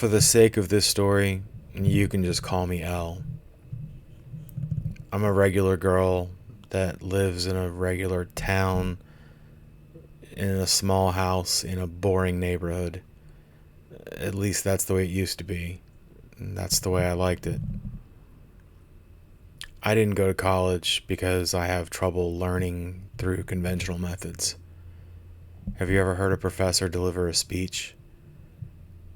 For the sake of this story, you can just call me Elle. I'm a regular girl that lives in a regular town, in a small house, in a boring neighborhood. At least that's the way it used to be. And that's the way I liked it. I didn't go to college because I have trouble learning through conventional methods. Have you ever heard a professor deliver a speech?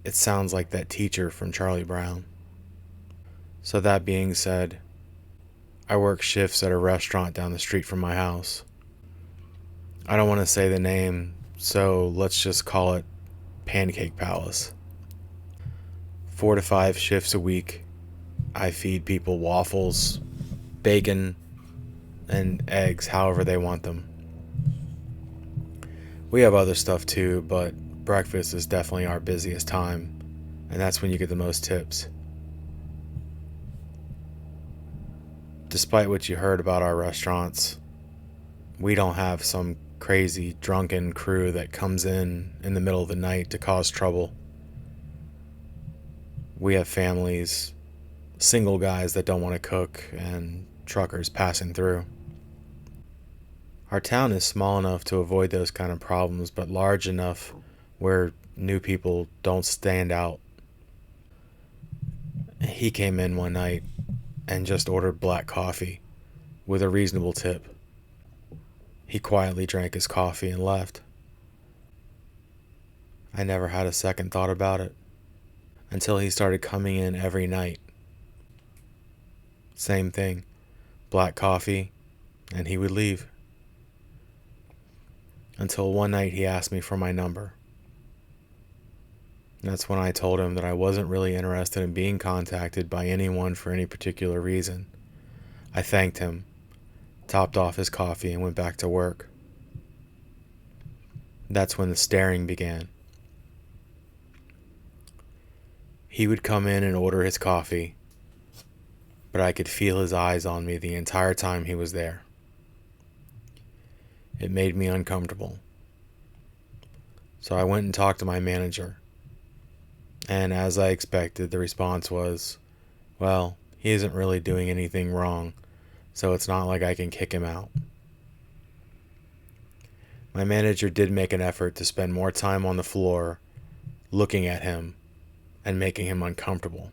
It sounds like that teacher from Charlie Brown. So that being said, I work shifts at a restaurant down the street from my house. I don't want to say the name, so let's just call it Pancake Palace. 4 to 5 shifts a week, I feed people waffles, bacon, and eggs however they want them. We have other stuff too, but breakfast is definitely our busiest time, and that's when you get the most tips. Despite what you heard about our restaurants, we don't have some crazy drunken crew that comes in the middle of the night to cause trouble. We have families, single guys that don't want to cook, and truckers passing through. Our town is small enough to avoid those kind of problems, but large enough where new people don't stand out. He came in one night and just ordered black coffee with a reasonable tip. He quietly drank his coffee and left. I never had a second thought about it until he started coming in every night. Same thing, black coffee, and he would leave. Until one night he asked me for my number. That's when I told him that I wasn't really interested in being contacted by anyone for any particular reason. I thanked him, topped off his coffee, and went back to work. That's when the staring began. He would come in and order his coffee, but I could feel his eyes on me the entire time he was there. It made me uncomfortable. So I went and talked to my manager. And as I expected, the response was, well, he isn't really doing anything wrong, so it's not like I can kick him out. My manager did make an effort to spend more time on the floor looking at him and making him uncomfortable.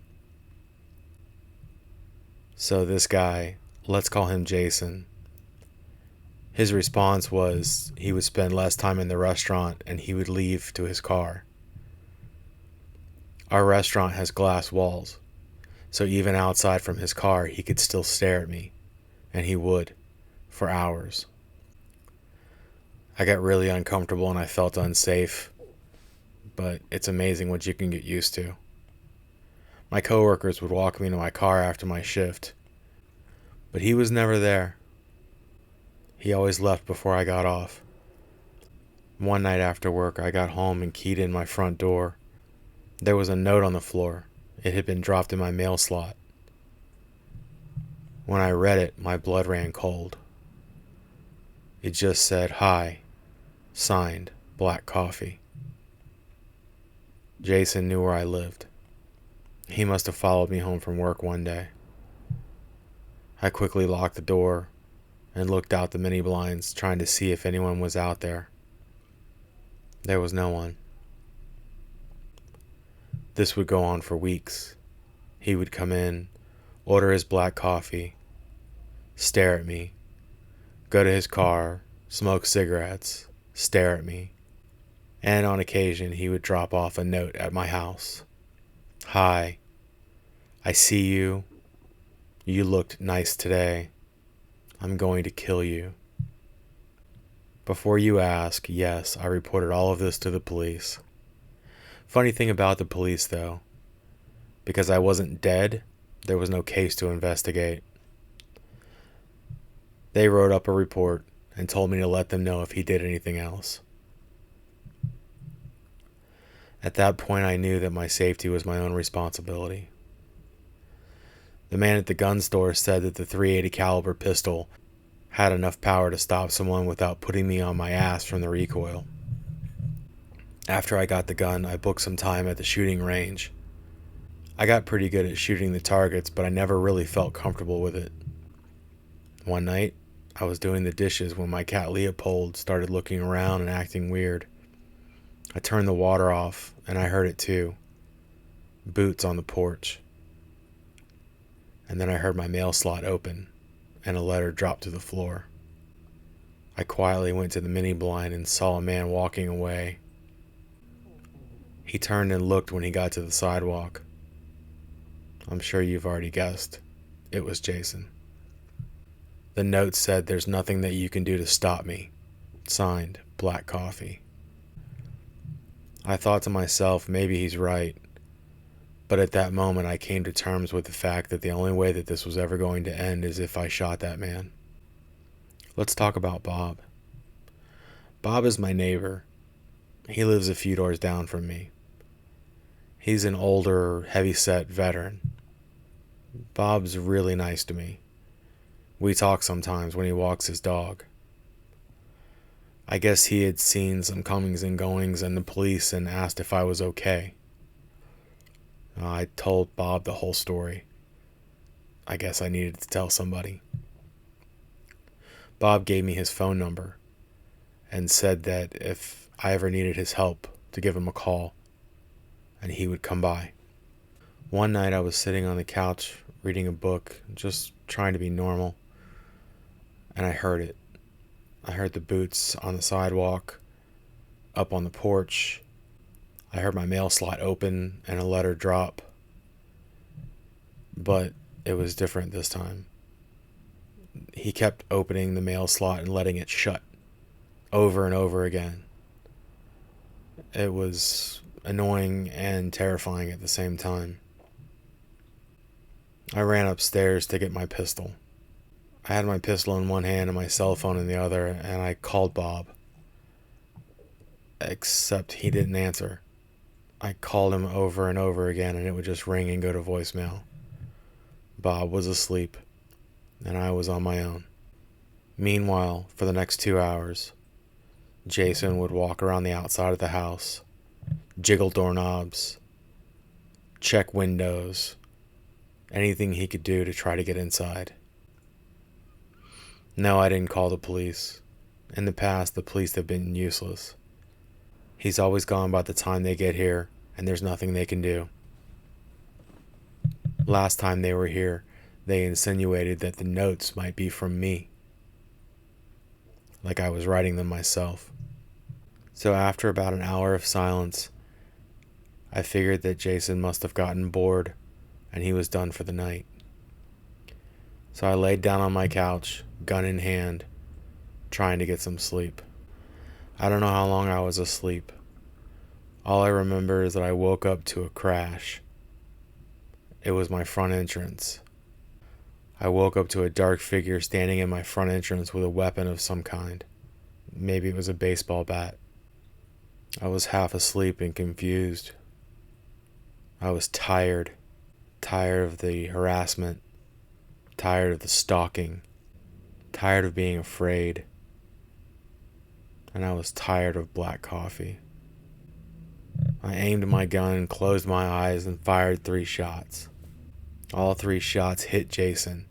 So this guy, let's call him Jason, his response was he would spend less time in the restaurant and he would leave to his car. Our restaurant has glass walls, so even outside from his car he could still stare at me, and he would, for hours. I got really uncomfortable and I felt unsafe, but it's amazing what you can get used to. My coworkers would walk me to my car after my shift, but he was never there. He always left before I got off. One night after work, I got home and keyed in my front door. There was a note on the floor. It had been dropped in my mail slot. When I read it, my blood ran cold. It just said, "Hi," signed, Black Coffee. Jason knew where I lived. He must have followed me home from work one day. I quickly locked the door and looked out the mini blinds, trying to see if anyone was out there. There was no one. This would go on for weeks. He would come in, order his black coffee, stare at me, go to his car, smoke cigarettes, stare at me, and on occasion he would drop off a note at my house. "Hi, I see you. You looked nice today. I'm going to kill you." Before you ask, yes, I reported all of this to the police. Funny thing about the police, though, because I wasn't dead, there was no case to investigate. They wrote up a report and told me to let them know if he did anything else. At that point, I knew that my safety was my own responsibility. The man at the gun store said that the .380 caliber pistol had enough power to stop someone without putting me on my ass from the recoil. After I got the gun, I booked some time at the shooting range. I got pretty good at shooting the targets, but I never really felt comfortable with it. One night, I was doing the dishes when my cat Leopold started looking around and acting weird. I turned the water off, and I heard it too. Boots on the porch. And then I heard my mail slot open, and a letter drop to the floor. I quietly went to the mini blind and saw a man walking away. He turned and looked when he got to the sidewalk. I'm sure you've already guessed. It was Jason. The note said, "There's nothing that you can do to stop me." Signed, Black Coffee. I thought to myself, maybe he's right. But at that moment, I came to terms with the fact that the only way that this was ever going to end is if I shot that man. Let's talk about Bob. Bob is my neighbor. He lives a few doors down from me. He's an older, heavy-set veteran. Bob's really nice to me. We talk sometimes when he walks his dog. I guess he had seen some comings and goings in the police and asked if I was okay. I told Bob the whole story. I guess I needed to tell somebody. Bob gave me his phone number and said that if I ever needed his help, to give him a call, and he would come by. One night I was sitting on the couch reading a book, just trying to be normal, and I heard it. I heard the boots on the sidewalk, up on the porch. I heard my mail slot open and a letter drop. But it was different this time. He kept opening the mail slot and letting it shut over and over again. It was annoying and terrifying at the same time. I ran upstairs to get my pistol. I had my pistol in one hand and my cell phone in the other, and I called Bob. Except he didn't answer. I called him over and over again, and it would just ring and go to voicemail. Bob was asleep, and I was on my own. Meanwhile, for the next 2 hours, Jason would walk around the outside of the house, jiggle doorknobs, check windows, anything he could do to try to get inside. No, I didn't call the police. In the past, the police have been useless. He's always gone by the time they get here, and there's nothing they can do. Last time they were here, they insinuated that the notes might be from me, like I was writing them myself. So after about an hour of silence, I figured that Jason must have gotten bored, and he was done for the night. So I laid down on my couch, gun in hand, trying to get some sleep. I don't know how long I was asleep. All I remember is that I woke up to a crash. It was my front entrance. I woke up to a dark figure standing in my front entrance with a weapon of some kind. Maybe it was a baseball bat. I was half asleep and confused. I was tired of the harassment, tired of the stalking, tired of being afraid, and I was tired of black coffee. I aimed my gun, closed my eyes, and fired 3 shots. All 3 shots hit Jason,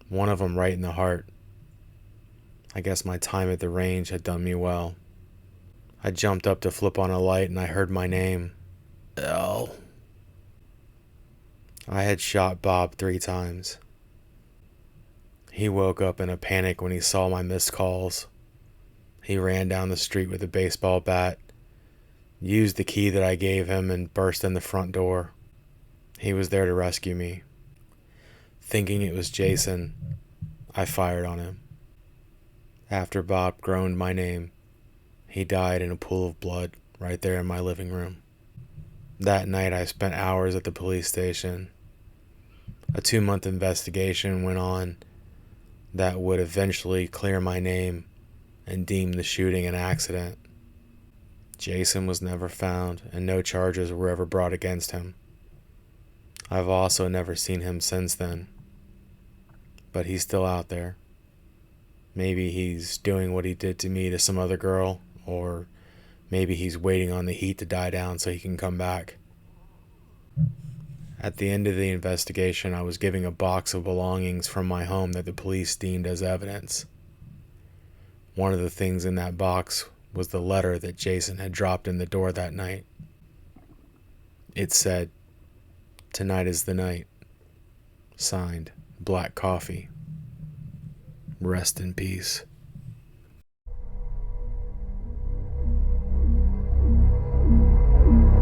one of them right in the heart. I guess my time at the range had done me well. I jumped up to flip on a light and I heard my name. L. I had shot Bob 3 times. He woke up in a panic when he saw my missed calls. He ran down the street with a baseball bat, used the key that I gave him, and burst in the front door. He was there to rescue me. Thinking it was Jason, I fired on him. After Bob groaned my name, he died in a pool of blood right there in my living room. That night I spent hours at the police station. A 2-month investigation went on that would eventually clear my name and deem the shooting an accident. Jason was never found, and no charges were ever brought against him. I've also never seen him since then. But he's still out there. Maybe he's doing what he did to me to some other girl, or maybe he's waiting on the heat to die down so he can come back. At the end of the investigation, I was given a box of belongings from my home that the police deemed as evidence. One of the things in that box was the letter that Jason had dropped in the door that night. It said, "Tonight is the night." Signed, Black Coffee. Rest in peace.